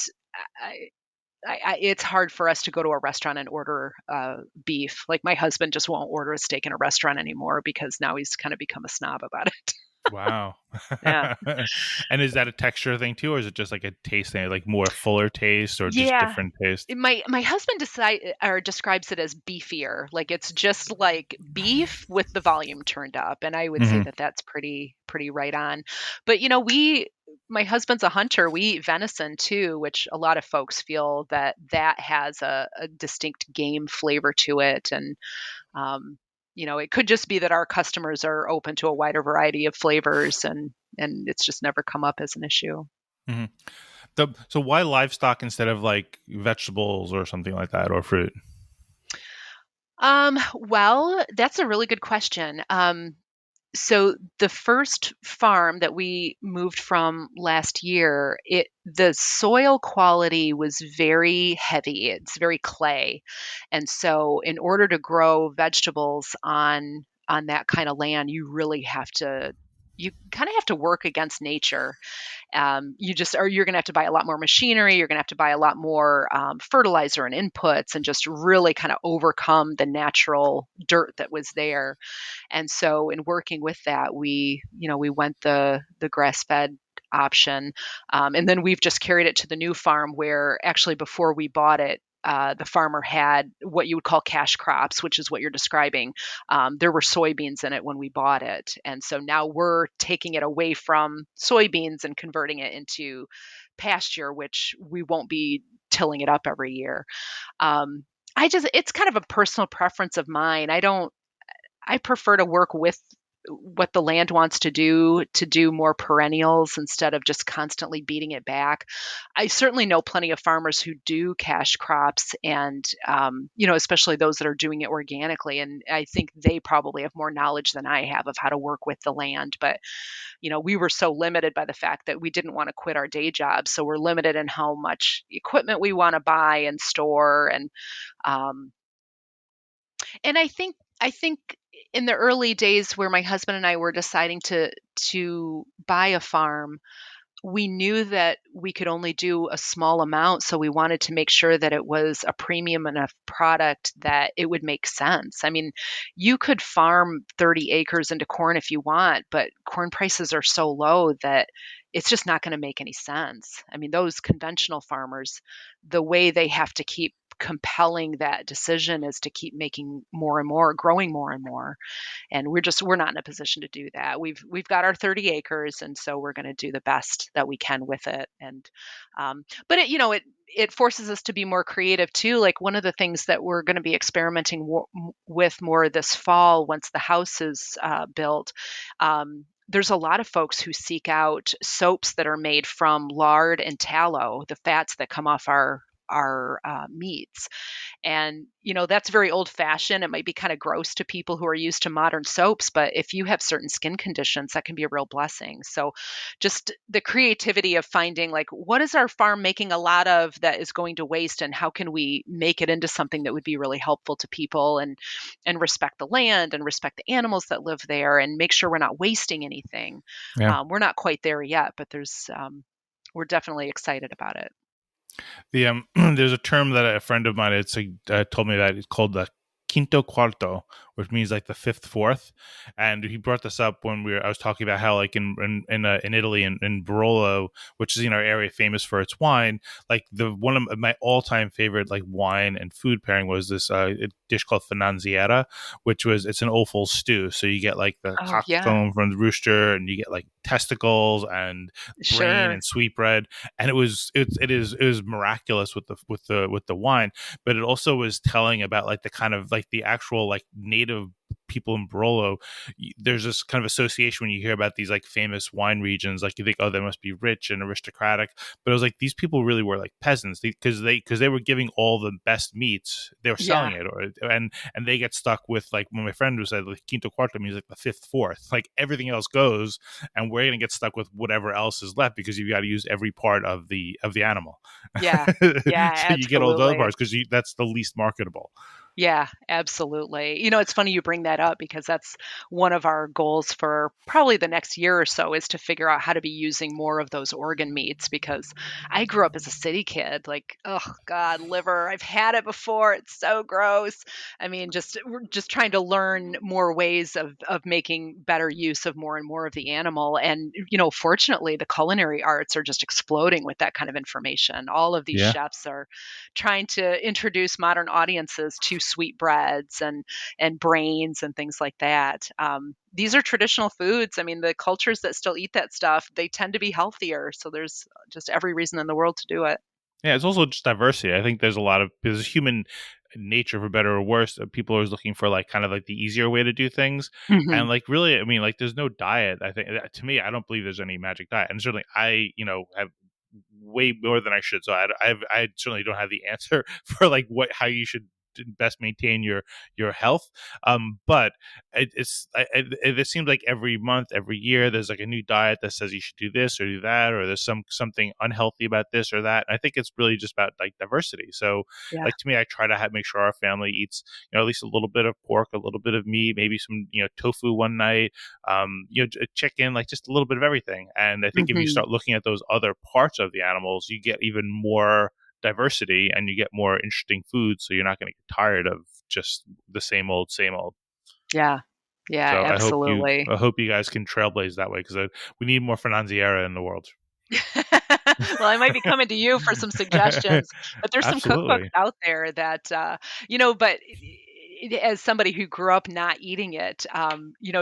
I, it's hard for us to go to a restaurant and order beef. Like my husband just won't order a steak in a restaurant anymore because now he's kind of become a snob about it. Wow. Yeah. And is that a texture thing too, or is it just like a taste thing, like more fuller taste or just Yeah. different taste? My husband describes it as beefier, like it's just like beef with the volume turned up, and I would say Hmm. that that's pretty right on. But my husband's a hunter. We eat venison too, which a lot of folks feel that has a distinct game flavor to it, and um, it could just be that our customers are open to a wider variety of flavors, and it's just never come up as an issue. Hmm. So why livestock instead of like vegetables or something like that or fruit? Well, that's a really good question. So the first farm that we moved from last year, the soil quality was very heavy. It's very clay. And so in order to grow vegetables on that kind of land, you kind of have to work against nature. You're going to have to buy a lot more machinery. You're going to have to buy a lot more fertilizer and inputs, and just really kind of overcome the natural dirt that was there. And so in working with that, we went the grass fed option. And then we've just carried it to the new farm where actually before we bought it, the farmer had what you would call cash crops, which is what you're describing. There were soybeans in it when we bought it. And so now we're taking it away from soybeans and converting it into pasture, which we won't be tilling it up every year. Um, it's kind of a personal preference of mine. I prefer to work with what the land wants to do more perennials instead of just constantly beating it back. I certainly know plenty of farmers who do cash crops, and especially those that are doing it organically. And I think they probably have more knowledge than I have of how to work with the land. But we were so limited by the fact that we didn't want to quit our day job, so we're limited in how much equipment we want to buy and store, um, and I think in the early days where my husband and I were deciding to buy a farm, we knew that we could only do a small amount, so we wanted to make sure that it was a premium enough product that it would make sense. I mean, you could farm 30 acres into corn if you want, but corn prices are so low that it's just not going to make any sense. I mean, those conventional farmers, the way they have to keep compelling that decision is to keep making more and more, growing more and more. And we're not in a position to do that. We've got our 30 acres, and so we're going to do the best that we can with it. And but it forces us to be more creative too. Like one of the things that we're going to be experimenting with more this fall, once the house is built. There's a lot of folks who seek out soaps that are made from lard and tallow, the fats that come off our meats. And, that's very old fashioned. It might be kind of gross to people who are used to modern soaps, but if you have certain skin conditions, that can be a real blessing. So just the creativity of finding like, what is our farm making a lot of that is going to waste, and how can we make it into something that would be really helpful to people, and respect the land and respect the animals that live there and make sure we're not wasting anything. Yeah. We're not quite there yet, but we're definitely excited about it. There's a term that a friend of mine told me that it's called the quinto cuarto, which means like the fifth fourth. And he brought this up when I was talking about how like in Italy, in Barolo, which is our area famous for its wine, like one of my all time favorite like wine and food pairing was this dish called finanziera, it's an offal stew. So you get like the Oh yeah, coxcomb from the rooster, and you get like testicles and brain sure. and sweetbread, and it was miraculous with the wine. But it also was telling about like the kind of like the actual like native people in Barolo. There's this kind of association when you hear about these like famous wine regions, like you think, oh, they must be rich and aristocratic, but it was like these people really were like peasants, because they were giving all the best meats, they were Yeah, selling it, and they get stuck with, like when my friend was said, like quinto cuarto means like the fifth fourth, like everything else goes, and we're gonna get stuck with whatever else is left because you've got to use every part of the animal. yeah, yeah, So you get all the other absolutely. parts because that's the least marketable. Yeah, absolutely. It's funny you bring that up because that's one of our goals for probably the next year or so, is to figure out how to be using more of those organ meats, because I grew up as a city kid. Like, oh God, liver. I've had it before. It's so gross. I mean, we're just trying to learn more ways of making better use of more and more of the animal. And, fortunately, the culinary arts are just exploding with that kind of information. All of these Yeah. chefs are trying to introduce modern audiences to sweetbreads and brains and things like that. These are traditional foods. I mean, the cultures that still eat that stuff, they tend to be healthier. So there's just every reason in the world to do it. Yeah, it's also just diversity. I think there's human nature, for better or worse, that people are always looking for like kind of like the easier way to do things. Hmm. And like really, I mean, like there's no diet. I think, to me, I don't believe there's any magic diet. And certainly have way more than I should. So I certainly don't have the answer for like how you should best maintain your health. But it seems like every month, every year, there's like a new diet that says you should do this or do that, or there's something unhealthy about this or that. And I think it's really just about like diversity. So Yeah. like to me, I try to make sure our family eats at least a little bit of pork, a little bit of meat, maybe some tofu one night, chicken, like just a little bit of everything. And I think if you Hmm. start looking at those other parts of the animals, you get even more diversity and you get more interesting foods. So you're not going to get tired of just the same old, same old. Yeah. Yeah, So absolutely. I hope you guys can trailblaze that way, because we need more Finanziera in the world. Well, I might be coming to you for some suggestions, but there's some cookbooks Absolutely. out there that, but as somebody who grew up not eating it,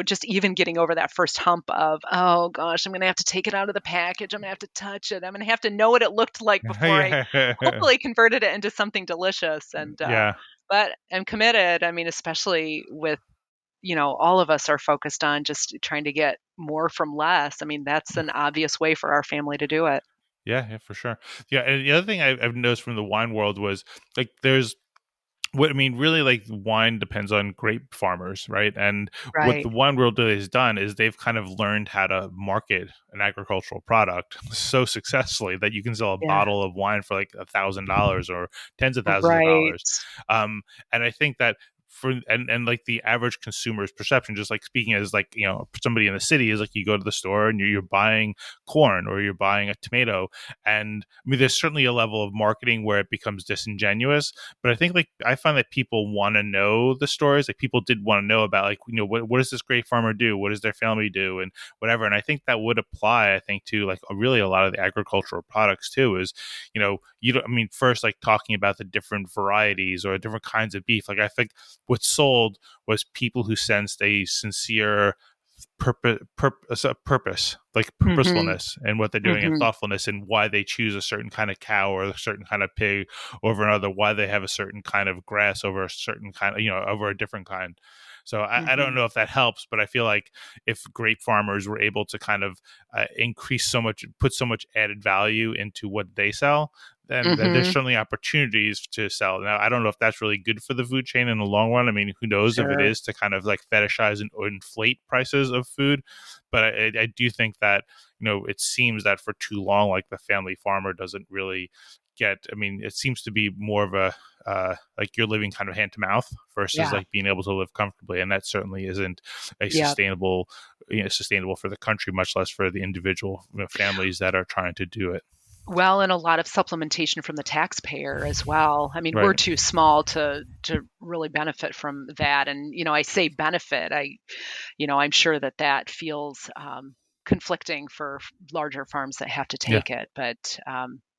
just even getting over that first hump of, oh gosh, I'm going to have to take it out of the package. I'm going to have to touch it. I'm going to have to know what it looked like before I Yeah. hopefully converted it into something delicious. Yeah. But I'm committed. I mean, especially with, all of us are focused on just trying to get more from less. I mean, that's an obvious way for our family to do it. Yeah, yeah, for sure. Yeah, and the other thing I've noticed from the wine world was like there's what I mean, really, like wine depends on grape farmers, right? And what Right. the wine world has done is they've kind of learned how to market an agricultural product so successfully that you can sell a Yeah. bottle of wine for like $1,000 or tens of thousands of Right. dollars. And I think that for and like the average consumer's perception, just like speaking as like, somebody in the city, is like you go to the store and you're buying corn or you're buying a tomato. And I mean, there's certainly a level of marketing where it becomes disingenuous, but I think like I find that people want to know the stories. Like people did want to know about like, what does this great farmer do? What does their family do? And whatever. And I think that would apply, I think, to like really a lot of the agricultural products too, is, you don't, I mean, first, like talking about the different varieties or different kinds of beef. Like I think what sold was people who sensed a sincere purpose, like Mm-hmm. purposefulness in what they're doing, and Mm-hmm. thoughtfulness in why they choose a certain kind of cow or a certain kind of pig over another, why they have a certain kind of grass over a certain kind of, over a different kind. So I don't Mm-hmm. know if that helps, but I feel like if grape farmers were able to kind of increase so much, put so much added value into what they sell, then there's Mm-hmm. certainly opportunities to sell. Now, I don't know if that's really good for the food chain in the long run. I mean, who knows if it Sure. is to kind of like fetishize and or inflate prices of food. But I do think that, it seems that for too long, like the family farmer doesn't really get, I mean, it seems to be more of a, like you're living kind of hand to mouth versus Yeah. like being able to live comfortably. And that certainly isn't a Yeah. sustainable for the country, much less for the individual, families that are trying to do it. Well, and a lot of supplementation from the taxpayer as well. I mean, we're Right. too small to really benefit from that. And I say benefit. I'm sure that feels conflicting for larger farms that have to Yeah. take it. But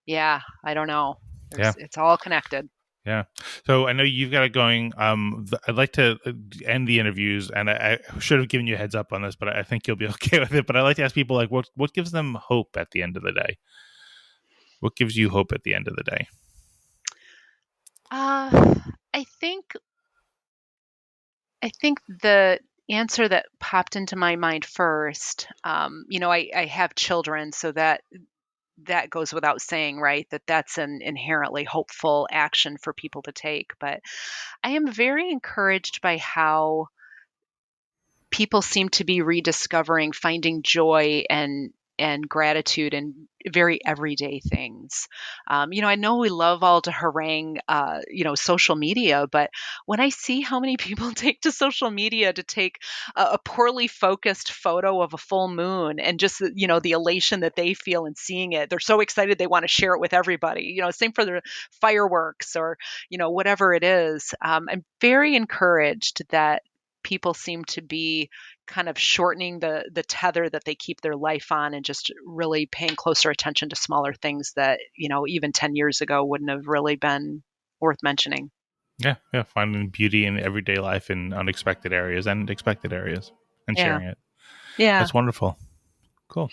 yeah, I don't know. Yeah. It's all connected. Yeah. So I know you've got it going. I'd like to end the interviews, and I should have given you a heads up on this, but I think you'll be okay with it. But I like to ask people like, what gives them hope at the end of the day? What gives you hope at the end of the day? Uh, I think I think the answer that popped into my mind first, I have children, so that goes without saying, right? That's an inherently hopeful action for people to take. But I am very encouraged by how people seem to be rediscovering finding joy and gratitude in very everyday things. I know we love all to harangue, social media, but when I see how many people take to social media to take a poorly focused photo of a full moon and just, the elation that they feel in seeing it, they're so excited they want to share it with everybody. Same for the fireworks or, whatever it is. I'm very encouraged that people seem to be kind of shortening the tether that they keep their life on and just really paying closer attention to smaller things that, even 10 years ago wouldn't have really been worth mentioning. Yeah, yeah, finding beauty in everyday life in unexpected areas and expected areas, and Yeah. sharing it. Yeah. That's wonderful. Cool.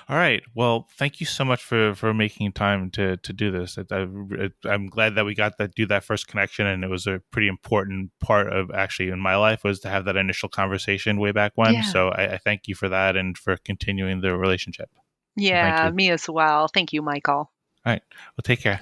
All right. Well, thank you so much for making time to do this. I'm glad that we got to do that first connection, and it was a pretty important part of actually in my life was to have that initial conversation way back when. Yeah. So I thank you for that and for continuing the relationship. So thank Yeah. you. Me as well. Thank you, Michael. All right. Well, take care.